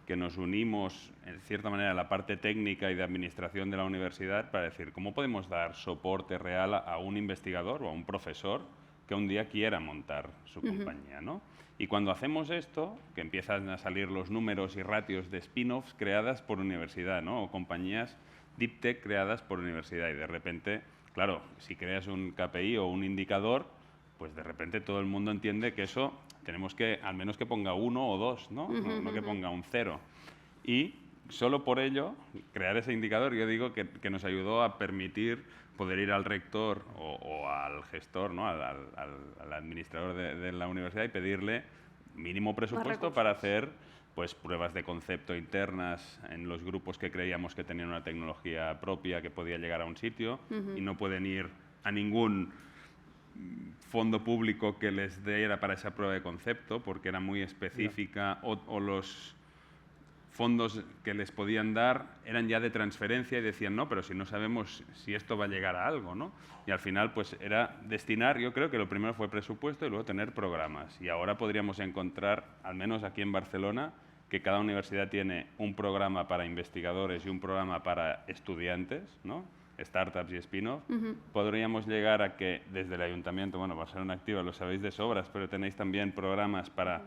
[SPEAKER 5] que nos unimos, en cierta manera, a la parte técnica y de administración de la universidad para decir cómo podemos dar soporte real a un investigador o a un profesor que un día quiera montar su compañía, ¿no? Y cuando hacemos esto, que empiezan a salir los números y ratios de spin-offs creadas por universidad, ¿no? O compañías deep tech creadas por universidad, y de repente, claro, si creas un KPI o un indicador, pues de repente todo el mundo entiende que eso tenemos que, al menos que ponga 1 o 2, ¿no? No que ponga un 0. Y solo por ello, crear ese indicador, yo digo que nos ayudó a permitir poder ir al rector o al gestor, ¿no? al administrador de la universidad y pedirle mínimo presupuesto para hacer pues, pruebas de concepto internas en los grupos que creíamos que tenían una tecnología propia que podía llegar a un sitio y no pueden ir a ningún fondo público que les diera para esa prueba de concepto porque era muy específica o los fondos que les podían dar eran ya de transferencia y decían, no, pero si no sabemos si esto va a llegar a algo, ¿no? Y al final, pues era destinar, yo creo que lo primero fue presupuesto y luego tener programas. Y ahora podríamos encontrar, al menos aquí en Barcelona, que cada universidad tiene un programa para investigadores y un programa para estudiantes, ¿no? Startups y spin-off. Podríamos llegar a que desde el ayuntamiento, bueno, Barcelona Activa lo sabéis de sobras, pero tenéis también programas para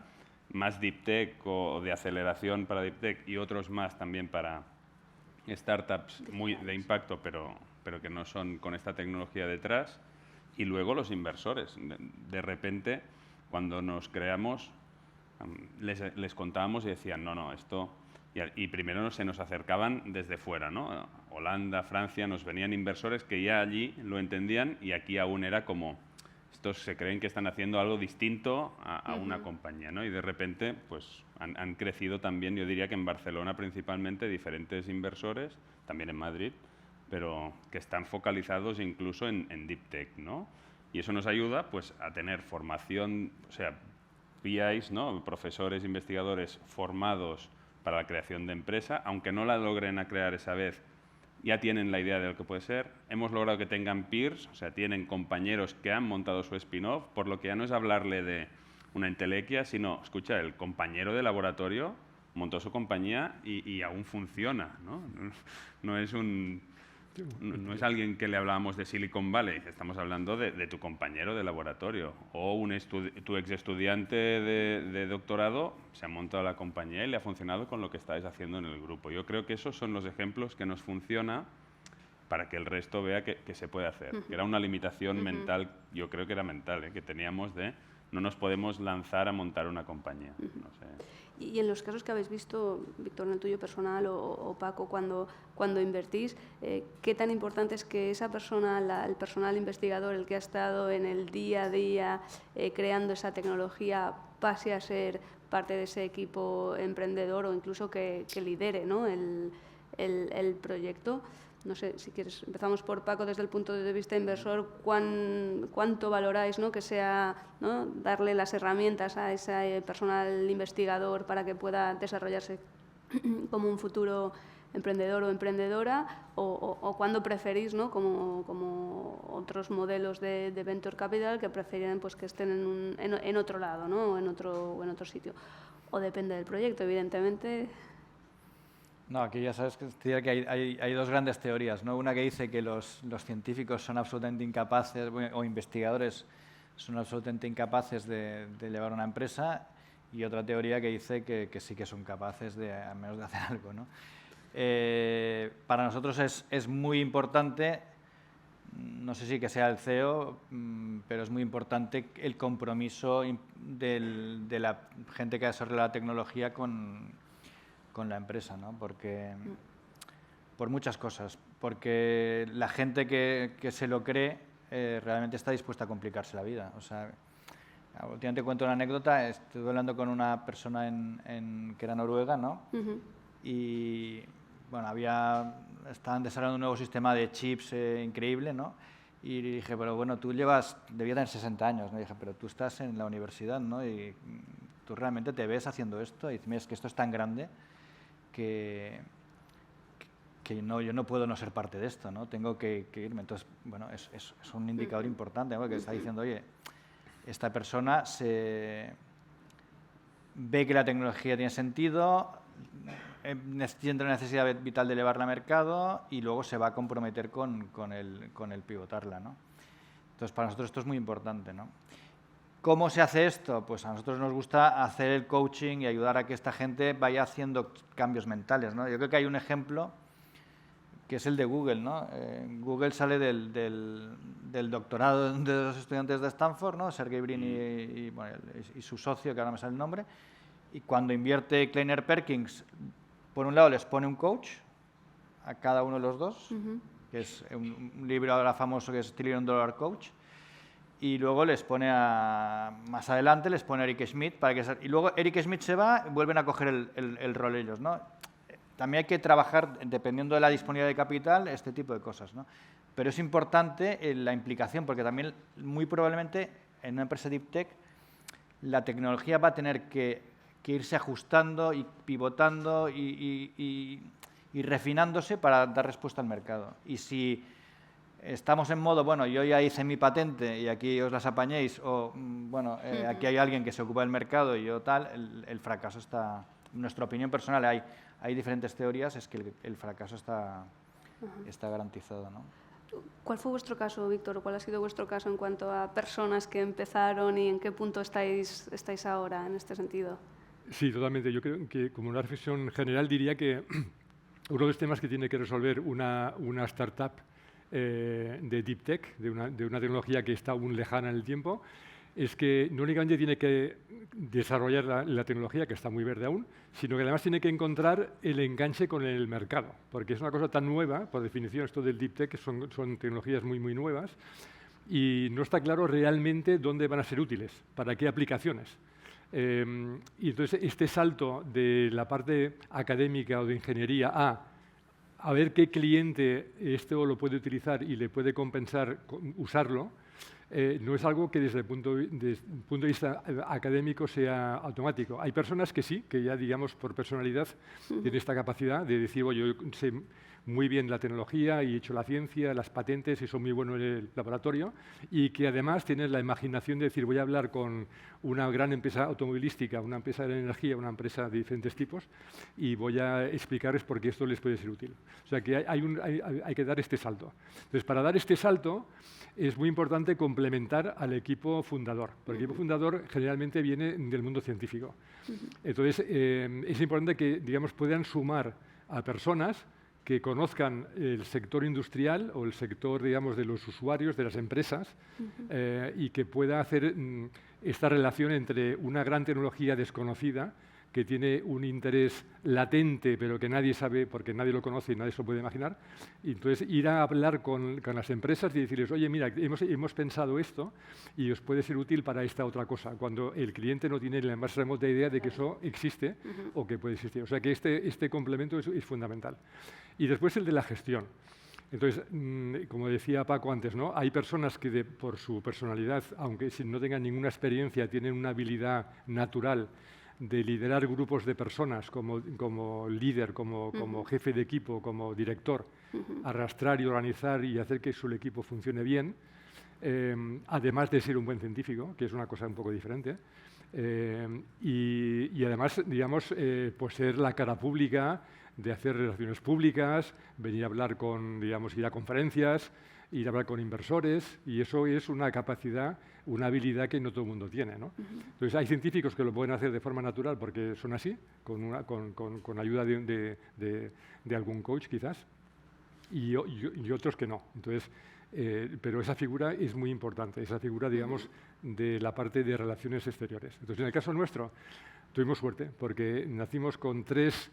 [SPEAKER 5] más deep tech o de aceleración para deep tech y otros más también para startups muy de impacto, pero que no son con esta tecnología detrás. Y luego los inversores. De repente, cuando nos creamos, les contábamos y decían, no, esto... Y primero se nos acercaban desde fuera, ¿no? Holanda, Francia, nos venían inversores que ya allí lo entendían y aquí aún era como... Estos se creen que están haciendo algo distinto a una compañía, ¿no? Y de repente, pues, han crecido también, yo diría que en Barcelona principalmente, diferentes inversores, también en Madrid, pero que están focalizados incluso en Deep Tech, ¿no? Y eso nos ayuda, pues, a tener formación, o sea, PIs, ¿no? Profesores, investigadores formados para la creación de empresa, aunque no la logren a crear esa vez, ya tienen la idea de lo que puede ser. Hemos logrado que tengan peers, o sea, tienen compañeros que han montado su spin-off, por lo que ya no es hablarle de una entelequia, sino, escucha, el compañero de laboratorio montó su compañía y aún funciona, ¿no? No es alguien que le hablábamos de Silicon Valley, estamos hablando de tu compañero de laboratorio o tu ex estudiante de doctorado se ha montado la compañía y le ha funcionado con lo que estáis haciendo en el grupo. Yo creo que esos son los ejemplos que nos funciona para que el resto vea que se puede hacer. Era una limitación mental, yo creo que era mental, que teníamos de no nos podemos lanzar a montar una compañía. No sé.
[SPEAKER 3] Y en los casos que habéis visto, Víctor, en el tuyo personal o Paco, cuando invertís, ¿qué tan importante es que esa persona, el personal investigador, el que ha estado en el día a día creando esa tecnología, pase a ser parte de ese equipo emprendedor o incluso que lidere, ¿no? el proyecto? No sé, si quieres, empezamos por Paco desde el punto de vista inversor. ¿Cuánto valoráis, ¿no? Que sea, ¿no? darle las herramientas a ese personal investigador para que pueda desarrollarse como un futuro emprendedor o emprendedora? ¿O cuándo preferís, ¿no? como otros modelos de venture capital que prefieren pues, que estén en otro lado, ¿no? o en otro sitio? O depende del proyecto, evidentemente.
[SPEAKER 4] No, aquí ya sabes que hay dos grandes teorías, ¿no? Una que dice que los científicos son absolutamente incapaces, o investigadores son absolutamente incapaces de llevar una empresa, y otra teoría que dice que sí que son capaces al menos de hacer algo, ¿no? Para nosotros es muy importante, no sé si que sea el CEO, pero es muy importante el compromiso de la gente que desarrolla la tecnología con la empresa, ¿no? Porque, por muchas cosas. Porque la gente que se lo cree realmente está dispuesta a complicarse la vida. O sea, últimamente cuento una anécdota. Estuve hablando con una persona que era noruega, ¿no? Y bueno, estaban desarrollando un nuevo sistema de chips increíble, ¿no? Y dije, pero bueno, tú debía tener 60 años, ¿no? Y dije, pero tú estás en la universidad, ¿no? Y tú realmente te ves haciendo esto. Y dices, mira, es que esto es tan grande que yo no puedo no ser parte de esto, ¿no? Tengo que irme. Entonces, bueno, es un indicador importante, ¿no? Que está diciendo, oye, esta persona ve que la tecnología tiene sentido, siente la necesidad vital de llevarla al mercado y luego se va a comprometer con el pivotarla, ¿no? Entonces, para nosotros esto es muy importante, ¿no? ¿Cómo se hace esto? Pues a nosotros nos gusta hacer el coaching y ayudar a que esta gente vaya haciendo cambios mentales, ¿no? Yo creo que hay un ejemplo que es el de Google, ¿no? Google sale del doctorado de los estudiantes de Stanford, ¿no? Sergey Brin y su socio, que ahora me sale el nombre, y cuando invierte Kleiner Perkins, por un lado les pone un coach a cada uno de los dos, que es un libro ahora famoso que es $1 Trillion Coach, y luego les pone más adelante les pone a Eric Schmidt, y luego Eric Schmidt se va y vuelven a coger el rol ellos, ¿no? También hay que trabajar, dependiendo de la disponibilidad de capital, este tipo de cosas, ¿no? Pero es importante la implicación, porque también muy probablemente en una empresa Deep Tech la tecnología va a tener que irse ajustando y pivotando y refinándose para dar respuesta al mercado. Y si estamos en modo, bueno, yo ya hice mi patente y aquí os las apañéis, o bueno, aquí hay alguien que se ocupa del mercado y yo tal, el fracaso está, en nuestra opinión personal, hay diferentes teorías, es que el fracaso está garantizado, ¿no?
[SPEAKER 3] ¿Cuál fue vuestro caso, Víctor? ¿Cuál ha sido vuestro caso en cuanto a personas que empezaron y en qué punto estáis ahora en este sentido?
[SPEAKER 6] Sí, totalmente. Yo creo que como una reflexión general diría que uno de los temas que tiene que resolver una startup de Deep Tech, de una tecnología que está aún lejana en el tiempo, es que no únicamente tiene que desarrollar la tecnología, que está muy verde aún, sino que además tiene que encontrar el enganche con el mercado, porque es una cosa tan nueva, por definición esto del Deep Tech, que son tecnologías muy, muy nuevas, y no está claro realmente dónde van a ser útiles, para qué aplicaciones. Y entonces este salto de la parte académica o de ingeniería a ver qué cliente esto lo puede utilizar y le puede compensar usarlo, no es algo que desde el punto de vista académico sea automático. Hay personas que sí, que ya digamos por personalidad tienen esta capacidad de decir, oye, yo sé muy bien la tecnología y he hecho la ciencia, las patentes y soy muy bueno en el laboratorio, y que además tienen la imaginación de decir, voy a hablar con una gran empresa automovilística, una empresa de energía, una empresa de diferentes tipos, y voy a explicarles por qué esto les puede ser útil. O sea que hay que dar este salto. Entonces, para dar este salto es muy importante complementar al equipo fundador, porque el equipo fundador generalmente viene del mundo científico. Entonces, es importante que, digamos, puedan sumar a personas que conozcan el sector industrial o el sector, digamos, de los usuarios, de las empresas, y que pueda hacer esta relación entre una gran tecnología desconocida que tiene un interés latente, pero que nadie sabe, porque nadie lo conoce y nadie se lo puede imaginar. Y entonces ir a hablar con las empresas y decirles, oye, mira, hemos pensado esto y os puede ser útil para esta otra cosa, cuando el cliente no tiene la más remota idea de que eso existe o que puede existir. O sea que este complemento es fundamental. Y después el de la gestión. Entonces, como decía Paco antes, ¿no? Hay personas que por su personalidad, aunque no tengan ninguna experiencia, tienen una habilidad natural de liderar grupos de personas como líder, como jefe de equipo, como director, arrastrar y organizar y hacer que su equipo funcione bien, además de ser un buen científico, que es una cosa un poco diferente, y además, digamos, pues ser la cara pública de hacer relaciones públicas, venir a hablar digamos, ir a conferencias, ir a hablar con inversores, y eso es una capacidad, una habilidad que no todo el mundo tiene, ¿no? Entonces, hay científicos que lo pueden hacer de forma natural porque son así, con ayuda de algún coach quizás, y otros que no. Entonces, pero esa figura es muy importante, esa figura, digamos, de la parte de relaciones exteriores. Entonces, en el caso nuestro, tuvimos suerte porque nacimos con 3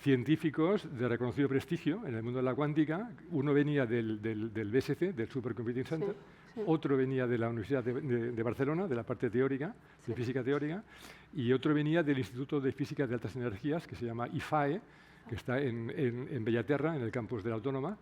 [SPEAKER 6] científicos de reconocido prestigio en el mundo de la cuántica. Uno venía del BSC, del Supercomputing Center, otro venía de la Universidad de Barcelona, de la parte teórica, de física teórica, y otro venía del Instituto de Física de Altas Energías, que se llama IFAE, que está en Bellaterra, en el campus de la Autónoma,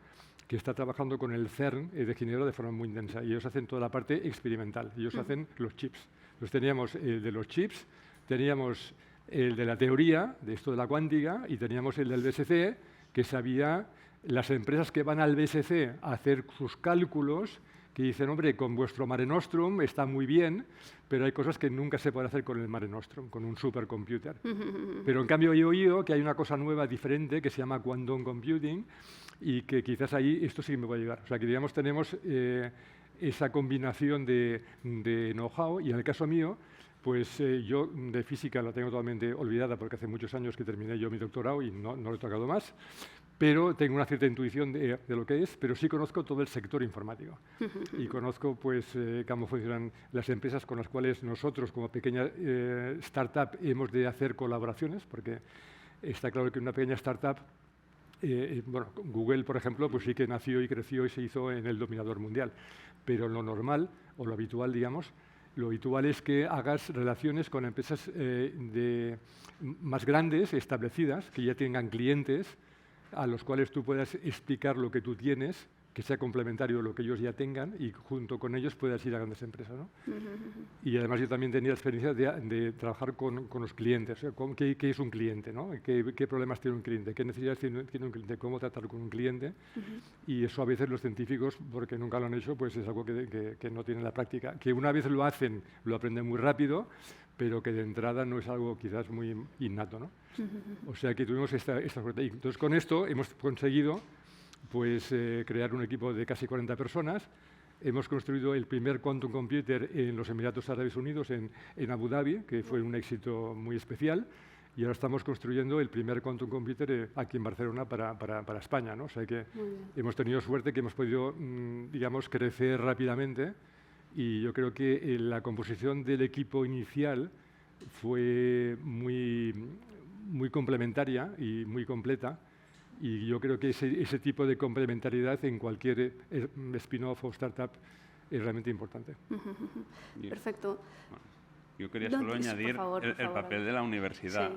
[SPEAKER 6] que está trabajando con el CERN de Ginebra de forma muy intensa. Y ellos hacen toda la parte experimental, ellos hacen los chips. Entonces teníamos el de los chips, teníamos el de la teoría, de esto de la cuántica, y teníamos el del BSC, que sabía las empresas que van al BSC a hacer sus cálculos, que dicen, hombre, con vuestro Mare Nostrum está muy bien, pero hay cosas que nunca se puede hacer con el Mare Nostrum, con un supercomputer. Pero en cambio he oído que hay una cosa nueva, diferente, que se llama Quantum Computing, y que quizás ahí esto sí que me puede ayudar. O sea, que digamos tenemos esa combinación de know-how. Y en el caso mío, pues yo de física la tengo totalmente olvidada porque hace muchos años que terminé yo mi doctorado y no lo he tocado más, pero tengo una cierta intuición de lo que es, pero sí conozco todo el sector informático y conozco pues cómo funcionan las empresas con las cuales nosotros como pequeña startup hemos de hacer colaboraciones, porque está claro que una pequeña startup, bueno, Google, por ejemplo, pues sí que nació y creció y se hizo en el dominador mundial, pero lo normal o lo habitual, digamos, lo habitual es que hagas relaciones con empresas más grandes, establecidas, que ya tengan clientes a los cuales tú puedas explicar lo que tú tienes, que sea complementario a lo que ellos ya tengan y junto con ellos puedas ir a grandes empresas, ¿no? Y además yo también tenía la experiencia de trabajar con los clientes, o sea, ¿qué es un cliente, ¿no? ¿Qué problemas tiene un cliente? ¿Qué necesidades tiene un cliente? ¿Cómo tratar con un cliente? Y eso a veces los científicos, porque nunca lo han hecho, pues es algo que no tienen la práctica. Que una vez lo hacen, lo aprenden muy rápido, pero que de entrada no es algo quizás muy innato, ¿no? O sea que tuvimos esta suerte. Y entonces con esto hemos conseguido pues crear un equipo de casi 40 personas. Hemos construido el primer quantum computer en los Emiratos Árabes Unidos, en Abu Dhabi, que fue un éxito muy especial. Y ahora estamos construyendo el primer quantum computer aquí en Barcelona para España, ¿no? O sea que hemos tenido suerte que hemos podido, digamos, crecer rápidamente. Y yo creo que la composición del equipo inicial fue muy complementaria y muy completa. Y yo creo que ese tipo de complementariedad en cualquier spin-off o startup es realmente importante.
[SPEAKER 3] Perfecto.
[SPEAKER 5] Yo quería solo añadir el papel de la universidad,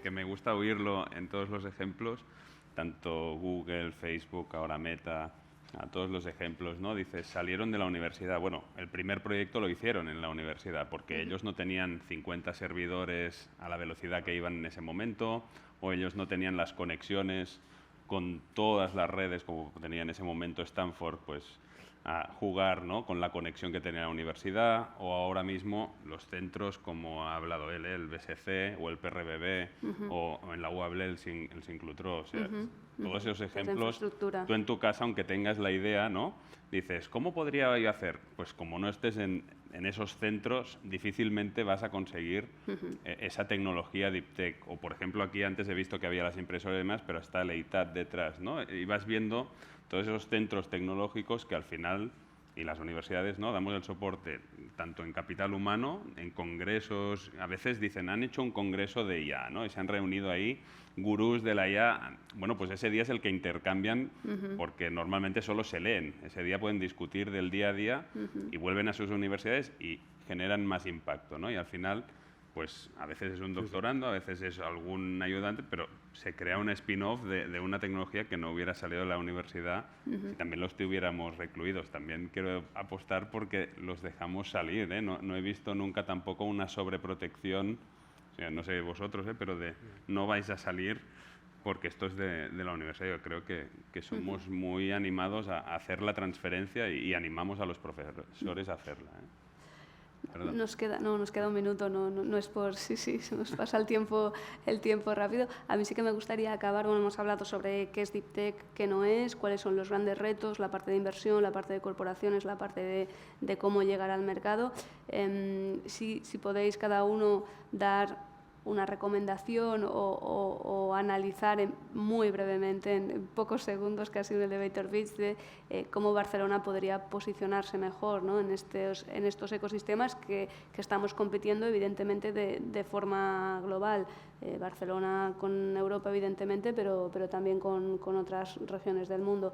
[SPEAKER 5] que me gusta oírlo en todos los ejemplos, tanto Google, Facebook, ahora Meta, a todos los ejemplos, ¿no? Dices, salieron de la universidad. Bueno, el primer proyecto lo hicieron en la universidad, porque ellos no tenían 50 servidores a la velocidad que iban en ese momento, o ellos no tenían las conexiones con todas las redes como tenía en ese momento Stanford, pues a jugar, ¿no?, con la conexión que tenía la universidad, o ahora mismo los centros como ha hablado él, el BSC o el PRBB, o en la UABL el Sinclutró. O sea, todos esos ejemplos, tú en tu casa, aunque tengas la idea, ¿no?, dices, ¿cómo podría yo hacer? Pues como no estés en esos centros, difícilmente vas a conseguir esa tecnología Deep Tech. O, por ejemplo, aquí antes he visto que había las impresoras y demás, pero está el EITAD detrás, ¿no? Y vas viendo todos esos centros tecnológicos que al final, y las universidades, ¿no?, damos el soporte tanto en capital humano, en congresos. A veces dicen, han hecho un congreso de IA, ¿no?, y se han reunido ahí gurús de la IA. Bueno, pues ese día es el que intercambian, porque normalmente solo se leen. Ese día pueden discutir del día a día y vuelven a sus universidades y generan más impacto, ¿no? Y al final, pues a veces es un doctorando, a veces es algún ayudante, pero se crea un spin-off de una tecnología que no hubiera salido de la universidad si también los tuviéramos recluidos. También quiero apostar porque los dejamos salir, ¿eh? No he visto nunca tampoco una sobreprotección, o sea, no sé vosotros, pero de no vais a salir porque esto es de la universidad. Yo creo que somos muy animados a hacer la transferencia y animamos a los profesores a hacerla, ¿eh?
[SPEAKER 3] Nos queda un minuto, no es por... Sí, se nos pasa el tiempo rápido. A mí sí que me gustaría acabar, bueno, hemos hablado sobre qué es Deep Tech, qué no es, cuáles son los grandes retos, la parte de inversión, la parte de corporaciones, la parte de cómo llegar al mercado. Si podéis cada uno dar una recomendación o analizar muy brevemente, en pocos segundos, casi un elevator pitch, de cómo Barcelona podría posicionarse mejor, ¿no?, en estos ecosistemas que estamos compitiendo, evidentemente, de forma global. Barcelona con Europa, evidentemente, pero también con otras regiones del mundo.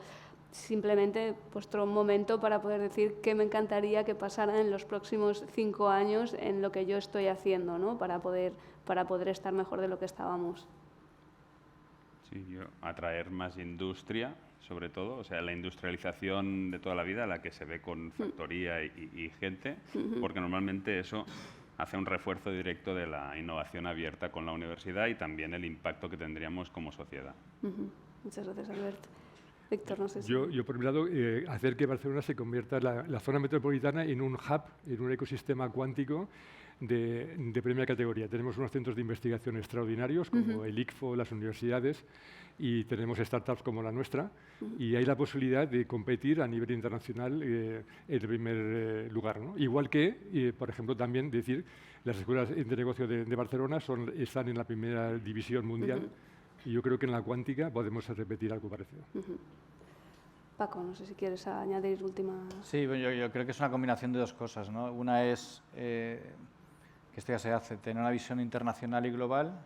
[SPEAKER 3] Simplemente vuestro momento para poder decir qué me encantaría que pasara en los próximos 5 años en lo que yo estoy haciendo, ¿no?, para poder estar mejor de lo que estábamos.
[SPEAKER 5] Sí, yo atraer más industria, sobre todo, o sea, la industrialización de toda la vida, la que se ve con factoría y gente, porque normalmente eso hace un refuerzo directo de la innovación abierta con la universidad y también el impacto que tendríamos como sociedad.
[SPEAKER 3] Muchas gracias, Albert. Víctor, no sé si...
[SPEAKER 6] Yo por mi lado, hacer que Barcelona se convierta, la zona metropolitana, en un hub, en un ecosistema cuántico de primera categoría. Tenemos unos centros de investigación extraordinarios como el ICFO, las universidades, y tenemos startups como la nuestra, y hay la posibilidad de competir a nivel internacional en el primer lugar, ¿no? Igual que, por ejemplo, también decir, las escuelas de negocio de Barcelona están en la primera división mundial, y yo creo que en la cuántica podemos repetir algo parecido.
[SPEAKER 3] Paco, no sé si quieres añadir últimas...
[SPEAKER 4] Sí, yo creo que es una combinación de dos cosas, ¿no? Una es, que esto ya se hace, tener una visión internacional y global,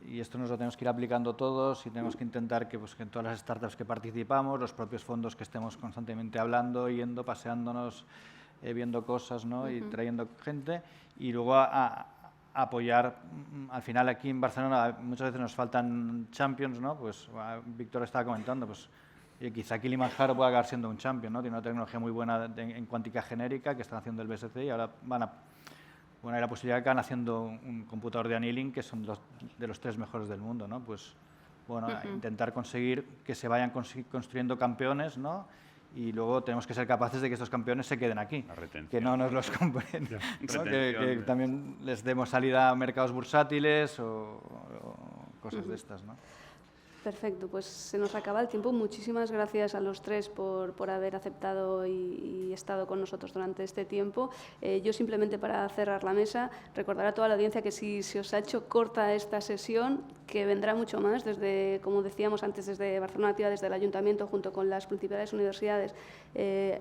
[SPEAKER 4] y esto nos lo tenemos que ir aplicando todos y tenemos que intentar que, pues, que en todas las startups que participamos, los propios fondos que estemos constantemente hablando, yendo, paseándonos, viendo cosas, ¿no? Y trayendo gente, y luego a apoyar. Al final aquí en Barcelona muchas veces nos faltan champions, ¿no? Pues Víctor estaba comentando, pues quizá Kilimanjaro pueda acabar siendo un champion, ¿no? Tiene una tecnología muy buena en cuántica genérica que están haciendo el BSC y ahora hay la posibilidad de que van haciendo un computador de annealing que son de los 3 mejores del mundo, ¿no? Pues bueno, intentar conseguir que se vayan construyendo campeones, ¿no? Y luego tenemos que ser capaces de que estos campeones se queden aquí, que no nos los compren, ¿no? Que también les demos salida a mercados bursátiles o cosas de estas, ¿no?
[SPEAKER 3] Perfecto, pues se nos acaba el tiempo. Muchísimas gracias a los tres por haber aceptado y estado con nosotros durante este tiempo. Yo simplemente para cerrar la mesa, recordar a toda la audiencia que si se os ha hecho corta esta sesión, que vendrá mucho más, desde, como decíamos antes, desde Barcelona Activa, desde el Ayuntamiento, junto con las principales universidades,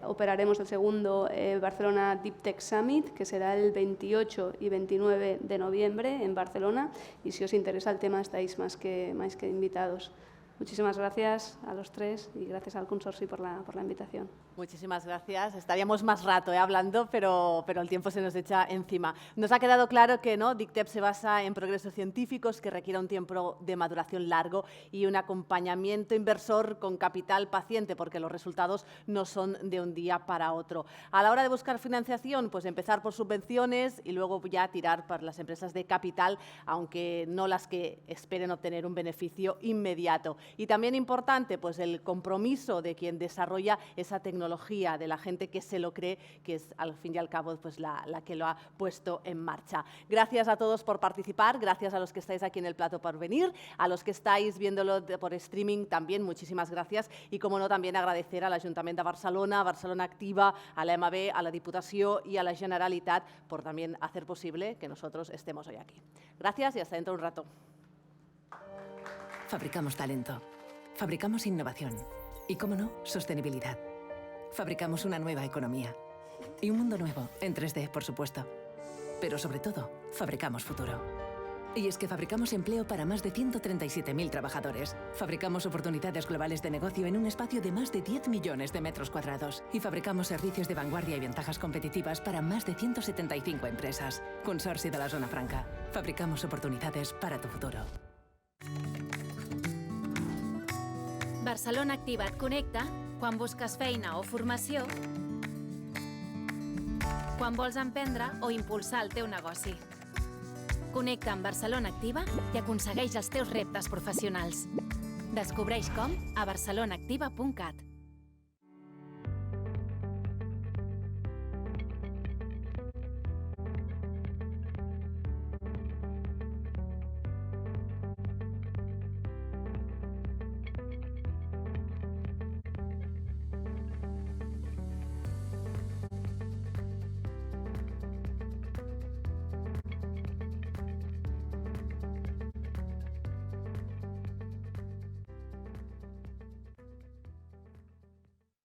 [SPEAKER 3] operaremos el segundo Barcelona Deep Tech Summit, que será el 28 y 29 de noviembre en Barcelona, y si os interesa el tema estáis más que invitados. Muchísimas gracias a los tres y gracias al Consorci por la invitación.
[SPEAKER 2] Muchísimas gracias. Estaríamos más rato hablando, pero el tiempo se nos echa encima. Nos ha quedado claro que DICTEP se basa en progresos científicos que requiere un tiempo de maduración largo y un acompañamiento inversor con capital paciente, porque los resultados no son de un día para otro. A la hora de buscar financiación, pues empezar por subvenciones y luego ya tirar por las empresas de capital, aunque no las que esperen obtener un beneficio inmediato. Y también importante, pues el compromiso de quien desarrolla esa tecnología, de la gente que se lo cree, que es al fin y al cabo pues la que lo ha puesto en marcha. Gracias a todos por participar, gracias a los que estáis aquí en el plato por venir, a los que estáis viéndolo por streaming también, muchísimas gracias. Y como no, también agradecer al Ayuntamiento de Barcelona, Barcelona Activa, a la EMB, a la Diputación y a la Generalitat por también hacer posible que nosotros estemos hoy aquí. Gracias y hasta dentro de un rato.
[SPEAKER 7] Fabricamos talento, fabricamos innovación y, cómo no, sostenibilidad. Fabricamos una nueva economía y un mundo nuevo, en 3D, por supuesto. Pero sobre todo, fabricamos futuro. Y es que fabricamos empleo para más de 137.000 trabajadores. Fabricamos oportunidades globales de negocio en un espacio de más de 10 millones de metros cuadrados. Y fabricamos servicios de vanguardia y ventajas competitivas para más de 175 empresas. Consorci de la Zona Franca. Fabricamos oportunidades para tu futuro.
[SPEAKER 8] Barcelona Activa et connecta quan busques feina o formació, quan vols emprendre o impulsar el teu negoci. Connecta amb Barcelona Activa i aconsegueix els teus reptes professionals. Descobreix com a barcelonaactiva.cat.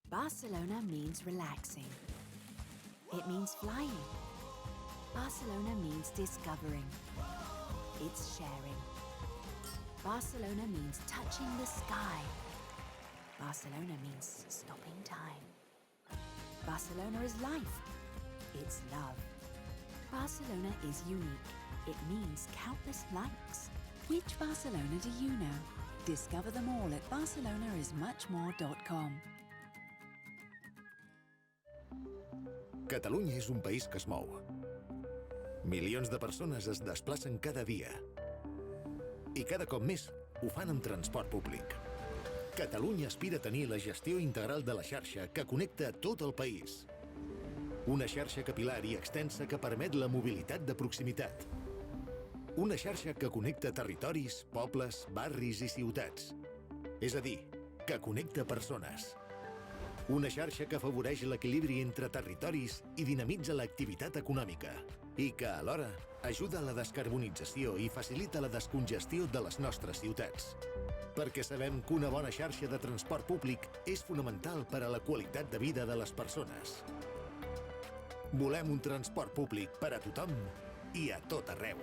[SPEAKER 9] Barcelona means relaxing. It means flying. Barcelona means discovering. It's sharing. Barcelona means touching the sky. Barcelona means stopping time. Barcelona is life. It's love. Barcelona is unique. It means countless likes. Which Barcelona do you know? Discover them all at barcelonaismuchmore.com.
[SPEAKER 10] Catalunya és un país que es mou. Milions de persones es desplacen cada dia. I cada cop més ho fan amb transport públic. Catalunya aspira a tenir la gestió integral de la xarxa que connecta tot el país. Una xarxa capil·lar i extensa que permet la mobilitat de proximitat. Una xarxa que connecta territoris, pobles, barris i ciutats. És a dir, que connecta persones. Una xarxa que afavoreix l'equilibri entre territoris i dinamitza l'activitat econòmica i que, alhora, ajuda a la descarbonització i facilita la descongestió de les nostres ciutats. Perquè sabem que una bona xarxa de transport públic és fonamental per a la qualitat de vida de les persones. Volem un transport públic per a tothom i a tot arreu.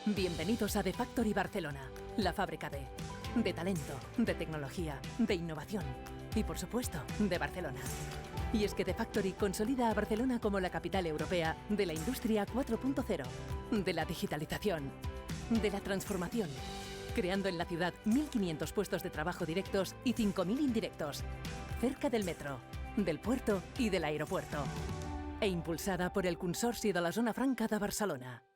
[SPEAKER 7] Bienvenidos a The Factory Barcelona, la fábrica de talento, de tecnología, de innovación y, por supuesto, de Barcelona. Y es que The Factory consolida a Barcelona como la capital europea de la industria 4.0, de la digitalización, de la transformación, creando en la ciudad 1.500 puestos de trabajo directos y 5.000 indirectos, cerca del metro, del puerto y del aeropuerto, e impulsada por el Consorci de la Zona Franca de Barcelona.